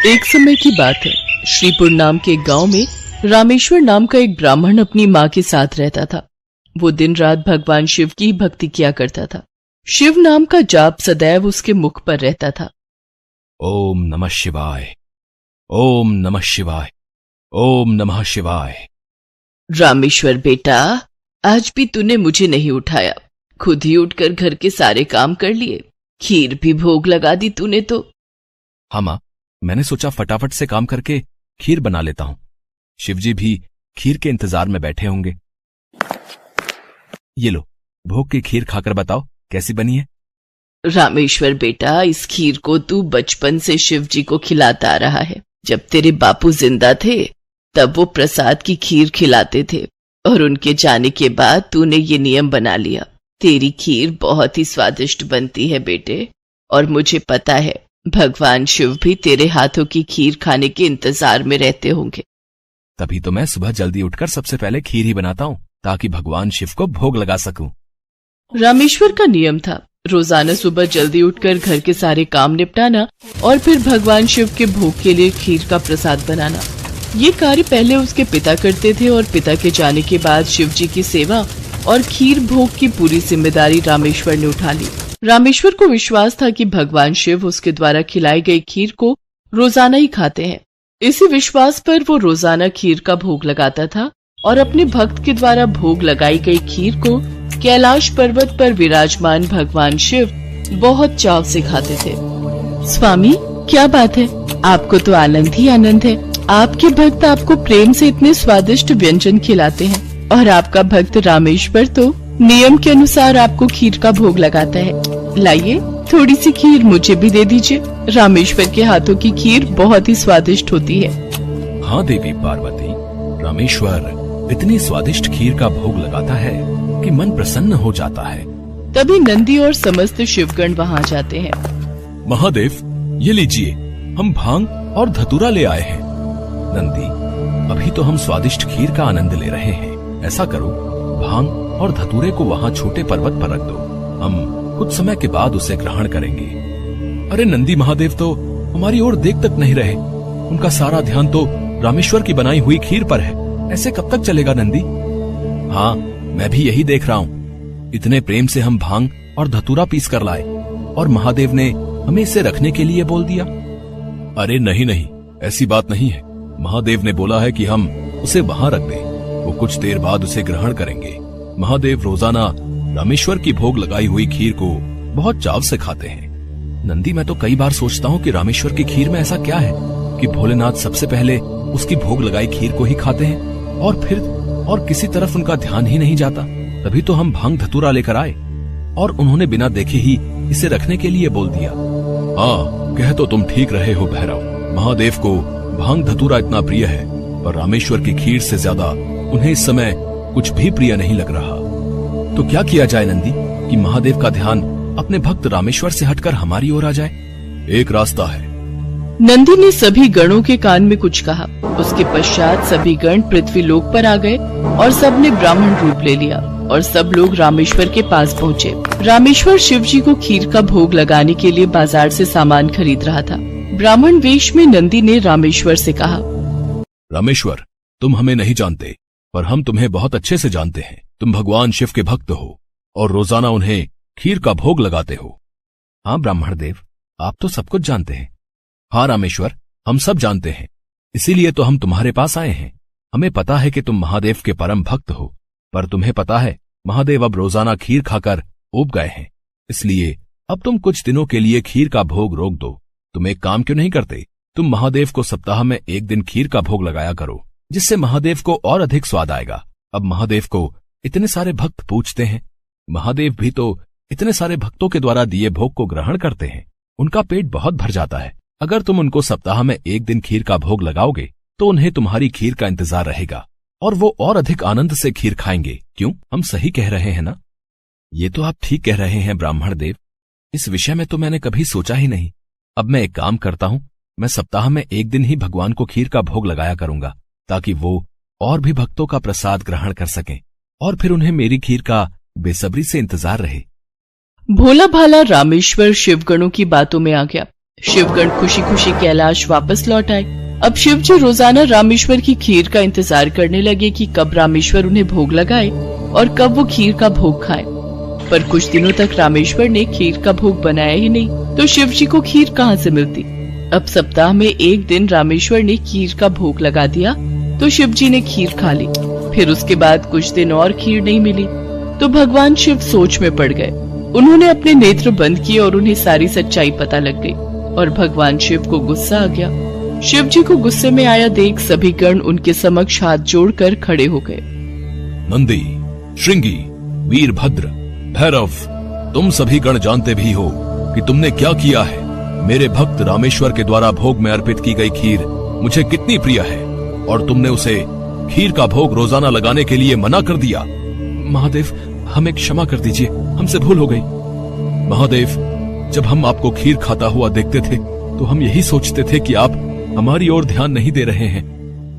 एक समय की बात है। श्रीपुर नाम के एक गांव में रामेश्वर नाम का एक ब्राह्मण अपनी माँ के साथ रहता था। वो दिन रात भगवान शिव की भक्ति किया करता था। शिव नाम का जाप सदैव उसके मुख पर रहता था। ओम नमः शिवाय, ओम नमः शिवाय, ओम नमः शिवाय। रामेश्वर बेटा, आज भी तूने मुझे नहीं उठाया। खुद ही उठकर घर के सारे काम कर लिए, खीर भी भोग लगा दी तूने तो। हाँ माँ, मैंने सोचा फटाफट से काम करके खीर बना लेता हूं। शिवजी भी खीर के इंतजार में बैठे होंगे। ये लो, भोग की खीर खाकर बताओ कैसी बनी है। रामेश्वर बेटा, इस खीर को तू बचपन से शिवजी को खिलाता आ रहा है। जब तेरे बापू जिंदा थे तब वो प्रसाद की खीर खिलाते थे और उनके जाने के बाद तूने ये नियम बना लिया। तेरी खीर बहुत ही स्वादिष्ट बनती है बेटे, और मुझे पता है भगवान शिव भी तेरे हाथों की खीर खाने के इंतजार में रहते होंगे। तभी तो मैं सुबह जल्दी उठकर सबसे पहले खीर ही बनाता हूँ ताकि भगवान शिव को भोग लगा सकूं। रामेश्वर का नियम था रोजाना सुबह जल्दी उठकर घर के सारे काम निपटाना और फिर भगवान शिव के भोग के लिए खीर का प्रसाद बनाना। ये कार्य पहले उसके पिता करते थे और पिता के जाने के बाद शिव जी की सेवा और खीर भोग की पूरी जिम्मेदारी रामेश्वर ने उठा ली। रामेश्वर को विश्वास था कि भगवान शिव उसके द्वारा खिलाई गई खीर को रोजाना ही खाते हैं। इसी विश्वास पर वो रोजाना खीर का भोग लगाता था और अपने भक्त के द्वारा भोग लगाई गई खीर को कैलाश पर्वत पर विराजमान भगवान शिव बहुत चाव से खाते थे। स्वामी, क्या बात है, आपको तो आनंद ही आनंद है। आपके भक्त आपको प्रेम से इतने स्वादिष्ट व्यंजन खिलाते हैं और आपका भक्त रामेश्वर तो नियम के अनुसार आपको खीर का भोग लगाता है। लाइए, थोड़ी सी खीर मुझे भी दे दीजिए। रामेश्वर के हाथों की खीर बहुत ही स्वादिष्ट होती है। हाँ देवी पार्वती, रामेश्वर इतनी स्वादिष्ट खीर का भोग लगाता है कि मन प्रसन्न हो जाता है। तभी नंदी और समस्त शिवगण वहाँ जाते हैं। महादेव, ये लीजिए, हम भांग और धतूरा ले आए हैं। नंदी, अभी तो हम स्वादिष्ट खीर का आनंद ले रहे हैं। ऐसा करो, भांग और धतूरे को वहाँ छोटे पर्वत पर रख दो। हम कुछ समय के बाद उसे ग्रहण करेंगे। अरे नंदी महादेव तो हमारी ओर देख तक नहीं रहे। उनका सारा ध्यान तो रामेश्वर की बनाई हुई खीर पर है। ऐसे कब तक चलेगा नंदी? हाँ, मैं भी यही देख रहा हूँ। इतने प्रेम से हम भांग और धतूरा पीस कर लाए और महादेव ने हमें इसे रखने के लिए बोल दिया। अरे नहीं नहीं, ऐसी बात नहीं है। महादेव ने बोला है कि हम उसे वहां रख दें। वो कुछ देर बाद उसे ग्रहण करेंगे। महादेव रोजाना रामेश्वर की भोग लगाई हुई खीर को बहुत चाव से खाते हैं। नंदी, मैं तो कई बार सोचता हूँ कि रामेश्वर की खीर में ऐसा क्या है कि भोलेनाथ सबसे पहले उसकी भोग लगाई खीर को ही खाते हैं और फिर और किसी तरफ उनका ध्यान ही नहीं जाता। तभी तो हम भांग धतूरा लेकर आए और उन्होंने बिना देखे ही इसे रखने के लिए बोल दिया। हाँ, कह तो तुम ठीक रहे हो भैरव। महादेव को भांग धतूरा इतना प्रिय है, पर रामेश्वर की खीर से ज्यादा उन्हें इस समय कुछ भी प्रिय नहीं लग रहा। तो क्या किया जाए नंदी कि महादेव का ध्यान अपने भक्त रामेश्वर से हटकर हमारी ओर आ जाए? एक रास्ता है। नंदी ने सभी गणों के कान में कुछ कहा। उसके पश्चात सभी गण पृथ्वी लोक पर आ गए और सबने ब्राह्मण रूप ले लिया और सब लोग रामेश्वर के पास पहुँचे। रामेश्वर शिव जी को खीर का भोग लगाने के लिए बाजार से सामान खरीद रहा था। ब्राह्मण वेश में नंदी ने रामेश्वर से कहा, रामेश्वर, तुम हमें नहीं जानते, पर हम तुम्हें बहुत अच्छे से जानते हैं। तुम भगवान शिव के भक्त हो और रोजाना उन्हें खीर का भोग लगाते हो। हाँ ब्राह्मण देव, आप तो सब कुछ जानते हैं। हाँ रामेश्वर, हम सब जानते हैं, इसीलिए तो हम तुम्हारे पास आए हैं। हमें पता है कि तुम महादेव के परम भक्त हो, पर तुम्हें पता है महादेव अब रोजाना खीर खाकर ऊब गए हैं। इसलिए अब तुम कुछ दिनों के लिए खीर का भोग रोक दो। तुम एक काम क्यों नहीं करते? तुम महादेव को सप्ताह में एक दिन खीर का भोग लगाया करो, जिससे महादेव को और अधिक स्वाद आएगा। अब महादेव को इतने सारे भक्त पूजते हैं। महादेव भी तो इतने सारे भक्तों के द्वारा दिए भोग को ग्रहण करते हैं। उनका पेट बहुत भर जाता है। अगर तुम उनको सप्ताह में एक दिन खीर का भोग लगाओगे तो उन्हें तुम्हारी खीर का इंतजार रहेगा और वो और अधिक आनंद से खीर खाएंगे। क्यों, हम सही कह रहे हैं ना? ये तो आप ठीक कह रहे हैं ब्राह्मण देव। इस विषय में तो मैंने कभी सोचा ही नहीं। अब मैं एक काम करता हूँ, मैं सप्ताह में एक दिन ही भगवान को खीर का भोग लगाया करूंगा, ताकि वो और भी भक्तों का प्रसाद ग्रहण कर सकें और फिर उन्हें मेरी खीर का बेसब्री से इंतजार रहे। भोला भाला रामेश्वर शिवगणों की बातों में आ गया शिवगण खुशी खुशी कैलाश वापस लौट आए। अब शिव जी रोजाना रामेश्वर की खीर का इंतजार करने लगे कि कब रामेश्वर उन्हें भोग लगाए और कब वो खीर का भोग खाए। पर कुछ दिनों तक रामेश्वर ने खीर का भोग बनाया ही नहीं, तो शिव जी को खीर कहाँ से मिलती। अब सप्ताह में एक दिन रामेश्वर ने खीर का भोग लगा दिया तो शिव जी ने खीर खा ली। फिर उसके बाद कुछ दिन और खीर नहीं मिली तो भगवान शिव सोच में पड़ गए। उन्होंने अपने नेत्र बंद किए और उन्हें सारी सच्चाई पता लग गई और भगवान शिव को गुस्सा आ गया। शिव जी को गुस्से में आया देख सभी गण उनके समक्ष हाथ जोड़कर खड़े हो गए। नंदी, श्रृंगी, वीरभद्र, भैरव, तुम सभी गण जानते भी हो कि तुमने क्या किया है। मेरे भक्त रामेश्वर के द्वारा भोग में अर्पित की गई खीर मुझे कितनी प्रिय है और तुमने उसे खीर का भोग रोजाना लगाने के लिए मना कर दिया। महादेव, हमें क्षमा कर दीजिए, हमसे भूल हो गई। महादेव, जब हम आपको खीर खाता हुआ देखते थे तो हम यही सोचते थे कि आप हमारी ओर ध्यान नहीं दे रहे हैं।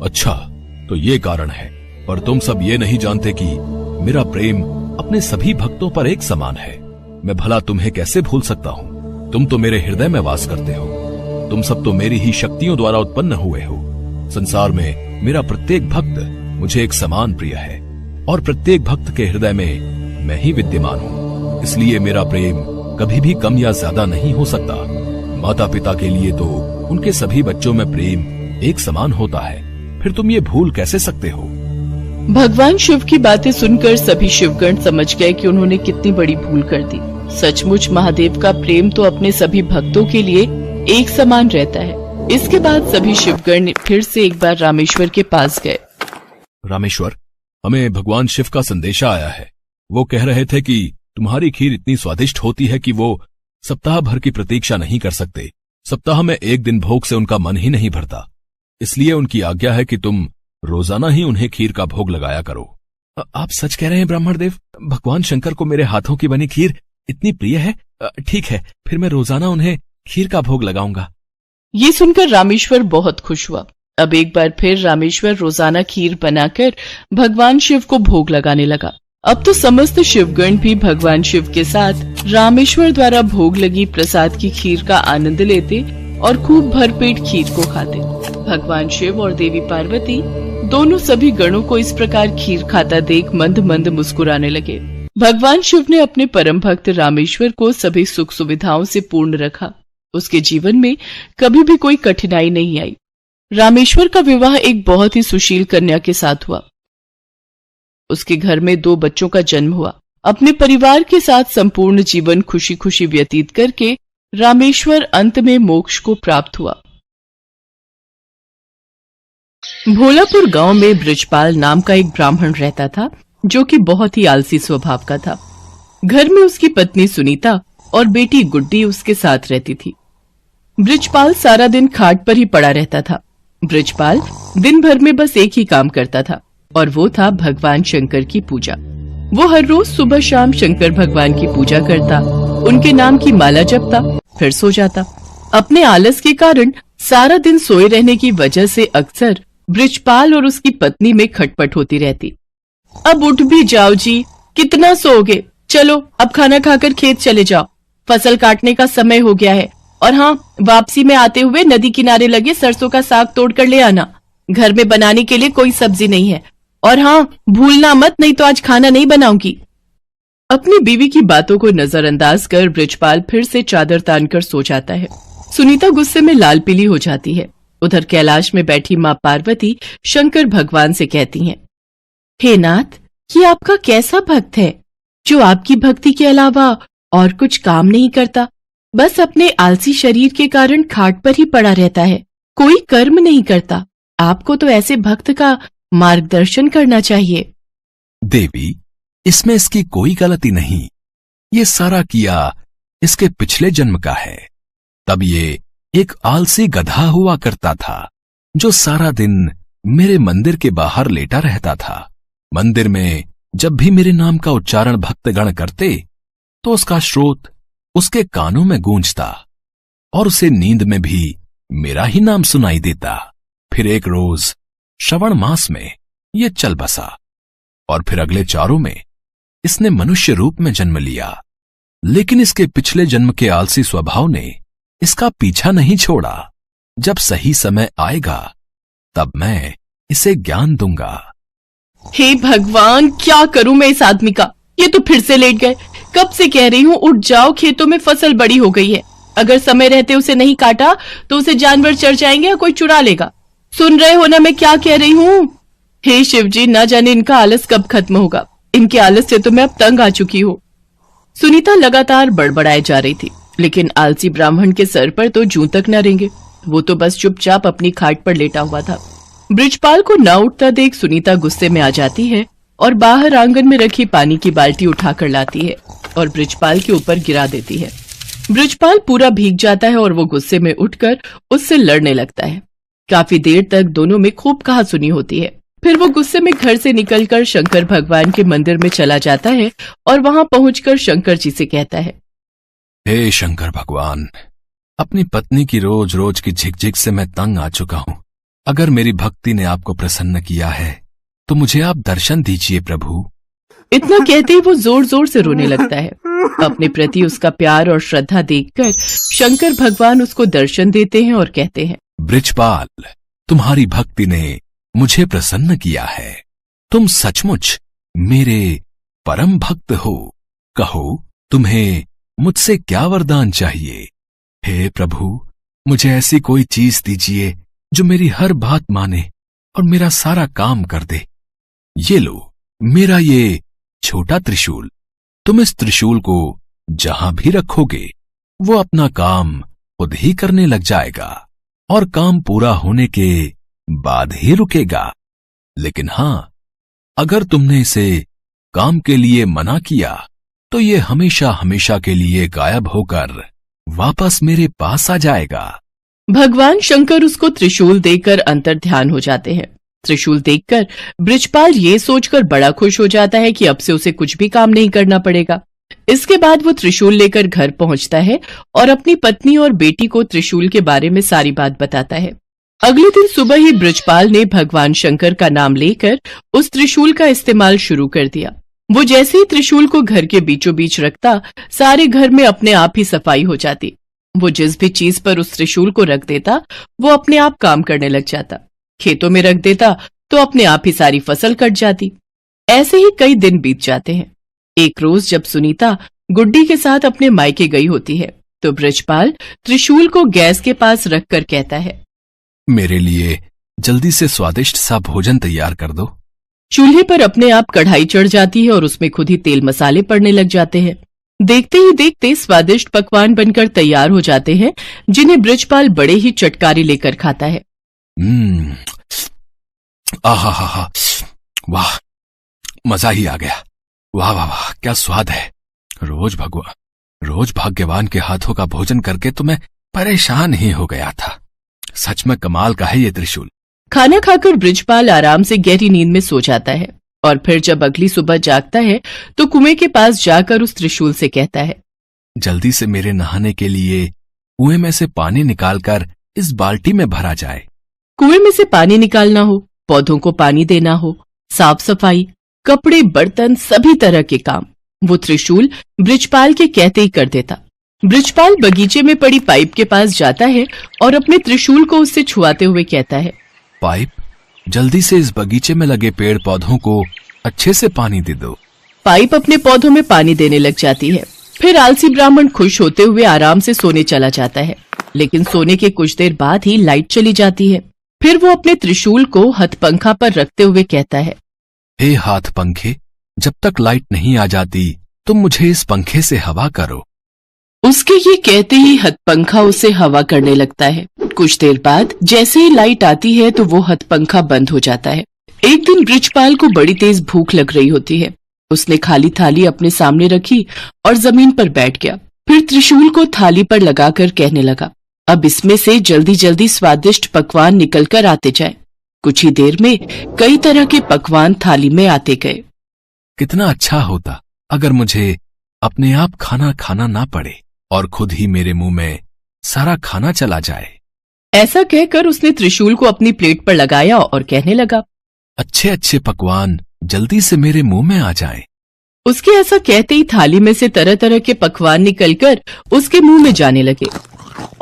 अच्छा, तो ये कारण है। पर तुम सब ये नहीं जानते कि मेरा प्रेम अपने सभी भक्तों पर एक समान है। मैं भला तुम्हें कैसे भूल सकता हूँ। तुम तो मेरे हृदय में वास करते हो। तुम सब तो मेरी ही शक्तियों द्वारा उत्पन्न हुए हो। संसार में मेरा प्रत्येक भक्त मुझे एक समान प्रिय है और प्रत्येक भक्त के हृदय में मैं ही विद्यमान हूँ। इसलिए मेरा प्रेम कभी भी कम या ज्यादा नहीं हो सकता। माता पिता के लिए तो उनके सभी बच्चों में प्रेम एक समान होता है। फिर तुम ये भूल कैसे सकते हो। भगवान शिव की बातें सुनकर सभी शिवगण समझ गए कि उन्होंने कितनी बड़ी भूल कर दी। सचमुच महादेव का प्रेम तो अपने सभी भक्तों के लिए एक समान रहता है। इसके बाद सभी शिवगण फिर से एक बार रामेश्वर के पास गए। रामेश्वर, हमें भगवान शिव का संदेशा आया है। वो कह रहे थे कि तुम्हारी खीर इतनी स्वादिष्ट होती है कि वो सप्ताह भर की प्रतीक्षा नहीं कर सकते। सप्ताह में एक दिन भोग से उनका मन ही नहीं भरता। इसलिए उनकी आज्ञा है कि तुम रोजाना ही उन्हें खीर का भोग लगाया करो। आप सच कह रहे हैं ब्राह्मण देव? भगवान शंकर को मेरे हाथों की बनी खीर इतनी प्रिय है? ठीक है, फिर मैं रोजाना उन्हें खीर का भोग लगाऊंगा। ये सुनकर रामेश्वर बहुत खुश हुआ। अब एक बार फिर रामेश्वर रोजाना खीर बनाकर भगवान शिव को भोग लगाने लगा। अब तो समस्त शिवगण भी भगवान शिव के साथ रामेश्वर द्वारा भोग लगी प्रसाद की खीर का आनंद लेते और खूब भरपेट खीर को खाते। भगवान शिव और देवी पार्वती दोनों सभी गणों को इस प्रकार खीर खाता देख मंद मंद मुस्कुराने लगे। भगवान शिव ने अपने परम भक्त रामेश्वर को सभी सुख सुविधाओं से पूर्ण रखा। उसके जीवन में कभी भी कोई कठिनाई नहीं आई। रामेश्वर का विवाह एक बहुत ही सुशील कन्या के साथ हुआ। उसके घर में 2 बच्चों का जन्म हुआ। अपने परिवार के साथ संपूर्ण जीवन खुशी खुशी व्यतीत करके रामेश्वर अंत में मोक्ष को प्राप्त हुआ। भोलापुर गांव में बृजपाल नाम का एक ब्राह्मण रहता था, जो कि बहुत ही आलसी स्वभाव का था। घर में उसकी पत्नी सुनीता और बेटी गुड्डी उसके साथ रहती थी। बृजपाल सारा दिन खाट पर ही पड़ा रहता था। बृजपाल दिन भर में बस एक ही काम करता था और वो था भगवान शंकर की पूजा। वो हर रोज सुबह शाम शंकर भगवान की पूजा करता, उनके नाम की माला जपता, फिर सो जाता। अपने आलस के कारण सारा दिन सोए रहने की वजह से अक्सर बृजपाल और उसकी पत्नी में खटपट होती रहती। अब उठ भी जाओ जी, कितना सोओगे? चलो अब खाना खाकर खेत चले जाओ, फसल काटने का समय हो गया है। और हाँ, वापसी में आते हुए नदी किनारे लगे सरसों का साग तोड़ कर ले आना। घर में बनाने के लिए कोई सब्जी नहीं है। और हाँ, भूलना मत, नहीं तो आज खाना नहीं बनाऊंगी। अपनी बीवी की बातों को नजरअंदाज कर बृजपाल फिर से चादर तानकर सो जाता है। सुनीता गुस्से में लाल पीली हो जाती है। उधर कैलाश में बैठी माँ पार्वती शंकर भगवान से कहती हैं, हे नाथ, ये आपका कैसा भक्त है जो आपकी भक्ति के अलावा और कुछ काम नहीं करता, बस अपने आलसी शरीर के कारण खाट पर ही पड़ा रहता है, कोई कर्म नहीं करता। आपको तो ऐसे भक्त का मार्गदर्शन करना चाहिए। देवी, इसमें इसकी कोई गलती नहीं। ये सारा किया इसके पिछले जन्म का है। तब ये एक आलसी गधा हुआ करता था जो सारा दिन मेरे मंदिर के बाहर लेटा रहता था। मंदिर में जब भी मेरे नाम का उच्चारण भक्तगण करते तो उसका स्रोत उसके कानों में गूंजता और उसे नींद में भी मेरा ही नाम सुनाई देता। फिर एक रोज श्रवण मास में ये चल बसा और फिर अगले चारों में इसने मनुष्य रूप में जन्म लिया। लेकिन इसके पिछले जन्म के आलसी स्वभाव ने इसका पीछा नहीं छोड़ा। जब सही समय आएगा तब मैं इसे ज्ञान दूंगा। हे भगवान, क्या करूं मैं इस आदमी का? ये तो फिर से लेट गए। कब से कह रही हूँ उठ जाओ, खेतों में फसल बड़ी हो गई है। अगर समय रहते उसे नहीं काटा तो उसे जानवर चढ़ जाएंगे या कोई चुरा लेगा। सुन रहे हो ना मैं क्या कह रही हूँ? हे शिव जी, ना जाने इनका आलस कब खत्म होगा। इनके आलस से तो मैं अब तंग आ चुकी हूँ। सुनीता लगातार बड़बड़ाए जा रही थी, लेकिन आलसी ब्राह्मण के सर पर तो जूं तक न रेंगे। वो तो बस चुपचाप अपनी खाट पर लेटा हुआ था। बृजपाल को न उठता देख सुनीता गुस्से में आ जाती है और बाहर आंगन में रखी पानी की बाल्टी उठाकर लाती है और बृजपाल के ऊपर गिरा देती है। बृजपाल पूरा भीग जाता है और वो गुस्से में उठकर उससे लड़ने लगता है। काफी देर तक दोनों में खूब कहासुनी होती है। फिर वो गुस्से में घर से निकलकर शंकर भगवान के मंदिर में चला जाता है और वहां पहुंचकर शंकर जी से कहता है, हे शंकर भगवान, अपनी पत्नी की रोज रोज की झिकझिक से मैं तंग आ चुका हूँ। अगर मेरी भक्ति ने आपको प्रसन्न किया है तो मुझे आप दर्शन दीजिए प्रभु। इतना कहते ही वो जोर जोर से रोने लगता है। अपने प्रति उसका प्यार और श्रद्धा देखकर शंकर भगवान उसको दर्शन देते हैं और कहते हैं, बृजपाल, तुम्हारी भक्ति ने मुझे प्रसन्न किया है। तुम सचमुच मेरे परम भक्त हो। कहो, तुम्हें मुझसे क्या वरदान चाहिए? हे प्रभु, मुझे ऐसी कोई चीज दीजिए जो मेरी हर बात माने और मेरा सारा काम कर दे। ये लो, मेरा ये छोटा त्रिशूल। तुम इस त्रिशूल को जहां भी रखोगे वो अपना काम खुद ही करने लग जाएगा और काम पूरा होने के बाद ही रुकेगा। लेकिन हां, अगर तुमने इसे काम के लिए मना किया तो ये हमेशा हमेशा के लिए गायब होकर वापस मेरे पास आ जाएगा। भगवान शंकर उसको त्रिशूल देकर अंतर ध्यान हो जाते हैं। त्रिशूल देखकर बृजपाल ये सोचकर बड़ा खुश हो जाता है कि अब से उसे कुछ भी काम नहीं करना पड़ेगा। इसके बाद वो त्रिशूल लेकर घर पहुंचता है और अपनी पत्नी और बेटी को त्रिशूल के बारे में सारी बात बताता है। अगले दिन सुबह ही बृजपाल ने भगवान शंकर का नाम लेकर उस त्रिशूल का इस्तेमाल शुरू कर दिया। वो जैसे ही त्रिशूल को घर के बीचों बीच रखता, सारे घर में अपने आप ही सफाई हो जाती। वो जिस भी चीज पर उस त्रिशूल को रख देता वो अपने आप काम करने लग जाता। खेतों में रख देता तो अपने आप ही सारी फसल कट जाती। ऐसे ही कई दिन बीत जाते हैं। एक रोज जब सुनीता गुड्डी के साथ अपने मायके गई होती है तो बृजपाल त्रिशूल को गैस के पास रखकर कहता है, मेरे लिए जल्दी से स्वादिष्ट सा भोजन तैयार कर दो। चूल्हे पर अपने आप कढ़ाई चढ़ जाती है और उसमें खुद ही तेल मसाले पड़ने लग जाते हैं। देखते ही देखते स्वादिष्ट पकवान बनकर तैयार हो जाते हैं, जिन्हें बृजपाल बड़े ही चटकारे लेकर खाता है। आहा, वाह, मजा ही आ गया। वाह वाह वाह, क्या स्वाद है। रोज भाग्यवान के हाथों का भोजन करके तो मैं परेशान ही हो गया था। सच में कमाल का है ये त्रिशूल। खाना खाकर बृजपाल आराम से गहरी नींद में सो जाता है और फिर जब अगली सुबह जागता है तो कुएं के पास जाकर उस त्रिशूल से कहता है, जल्दी से मेरे नहाने के लिए कुएं में से पानी निकालकर इस बाल्टी में भरा जाए। कुएं में से पानी निकालना हो, पौधों को पानी देना हो, साफ सफाई, कपड़े, बर्तन, सभी तरह के काम वो त्रिशूल बृजपाल के कहते ही कर देता। बृजपाल बगीचे में पड़ी पाइप के पास जाता है और अपने त्रिशूल को उससे छुआते हुए कहता है, पाइप, जल्दी से इस बगीचे में लगे पेड़ पौधों को अच्छे से पानी दे दो। पाइप अपने पौधों में पानी देने लग जाती है। फिर आलसी ब्राह्मण खुश होते हुए आराम से सोने चला जाता है, लेकिन सोने के कुछ देर बाद ही लाइट चली जाती है। फिर वो अपने त्रिशूल को हथपंखा पर रखते हुए कहता है, हे हाथ पंखे, जब तक लाइट नहीं आ जाती तुम मुझे इस पंखे से हवा करो। उसके ये कहते ही हथपंखा उसे हवा करने लगता है। कुछ देर बाद जैसे ही लाइट आती है तो वो हथपंखा बंद हो जाता है। एक दिन बृजपाल को बड़ी तेज भूख लग रही होती है। उसने खाली थाली अपने सामने रखी और जमीन पर बैठ गया। फिर त्रिशूल को थाली पर लगाकर कहने लगा, अब इसमें से जल्दी जल्दी स्वादिष्ट पकवान निकल कर आते जाए। कुछ ही देर में कई तरह के पकवान थाली में आते गए। कितना अच्छा होता अगर मुझे अपने आप खाना खाना ना पड़े और खुद ही मेरे मुंह में सारा खाना चला जाए। ऐसा कहकर उसने त्रिशूल को अपनी प्लेट पर लगाया और कहने लगा, अच्छे अच्छे पकवान जल्दी से मेरे मुंह में आ जाएं। उसके ऐसा कहते ही थाली में से तरह तरह के पकवान निकलकर उसके मुंह में जाने लगे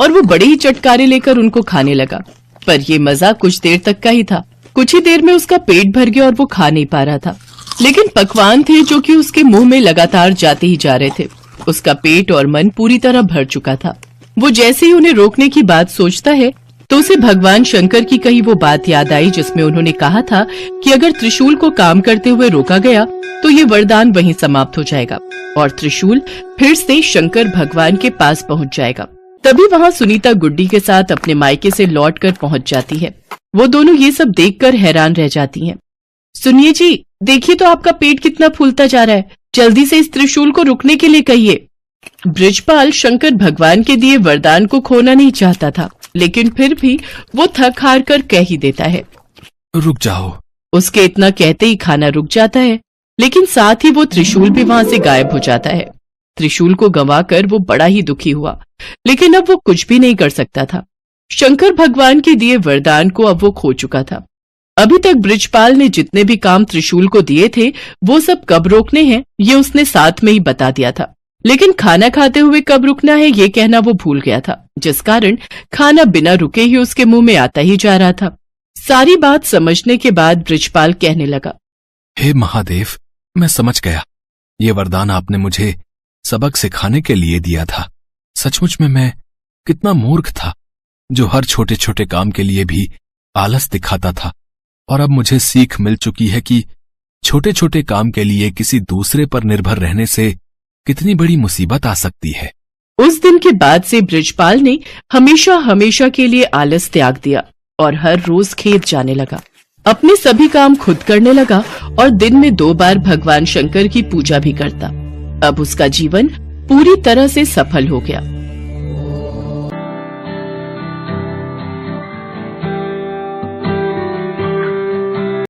और वो बड़े ही चटकारे लेकर उनको खाने लगा। पर ये मजा कुछ देर तक का ही था। कुछ ही देर में उसका पेट भर गया और वो खा नहीं पा रहा था। लेकिन पकवान थे जो कि उसके मुंह में लगातार जाते ही जा रहे थे। उसका पेट और मन पूरी तरह भर चुका था। वो जैसे ही उन्हें रोकने की बात सोचता है तो उसे भगवान शंकर की कही वो बात याद आई जिसमें उन्होंने कहा था कि अगर त्रिशूल को काम करते हुए रोका गया तो ये वरदान वहीं समाप्त हो जाएगा और त्रिशूल फिर से शंकर भगवान के पास पहुंच जाएगा। तभी वहां सुनीता गुड्डी के साथ अपने मायके से लौटकर पहुंच जाती है। वो दोनों ये सब देखकर हैरान रह जाती हैं। सुनिए जी, देखिए तो आपका पेट कितना फूलता जा रहा है। जल्दी से इस त्रिशूल को रुकने के लिए कहिए। बृजपाल शंकर भगवान के दिए वरदान को खोना नहीं चाहता था, लेकिन फिर भी वो थक हार कर कह ही देता है, रुक जाओ। उसके इतना कहते ही खाना रुक जाता है, लेकिन साथ ही वो त्रिशूल भी वहां से गायब हो जाता है। त्रिशूल को गंवाकर वो बड़ा ही दुखी हुआ, लेकिन अब वो कुछ भी नहीं कर सकता था। शंकर भगवान के दिए वरदान को अब वो खो चुका था। अभी तक बृजपाल ने जितने भी काम त्रिशूल को दिए थे वो सब कब रोकने हैं ये उसने साथ में ही बता दिया था, लेकिन खाना खाते हुए कब रुकना है ये कहना वो भूल गया था, जिस कारण खाना बिना रुके ही उसके मुंह में आता ही जा रहा था। सारी बात समझने के बाद बृजपाल कहने लगा, हे महादेव, मैं समझ गया। ये वरदान आपने मुझे सबक सिखाने के लिए दिया था। सचमुच में मैं कितना मूर्ख था जो हर छोटे छोटे काम के लिए भी आलस दिखाता था, और अब मुझे सीख मिल चुकी है कि छोटे छोटे काम के लिए किसी दूसरे पर निर्भर रहने से कितनी बड़ी मुसीबत आ सकती है। उस दिन के बाद से बृजपाल ने हमेशा हमेशा के लिए आलस त्याग दिया और हर रोज खेत जाने लगा। अपने सभी काम खुद करने लगा और दिन में 2 बार भगवान शंकर की पूजा भी करता। अब उसका जीवन पूरी तरह से सफल हो गया।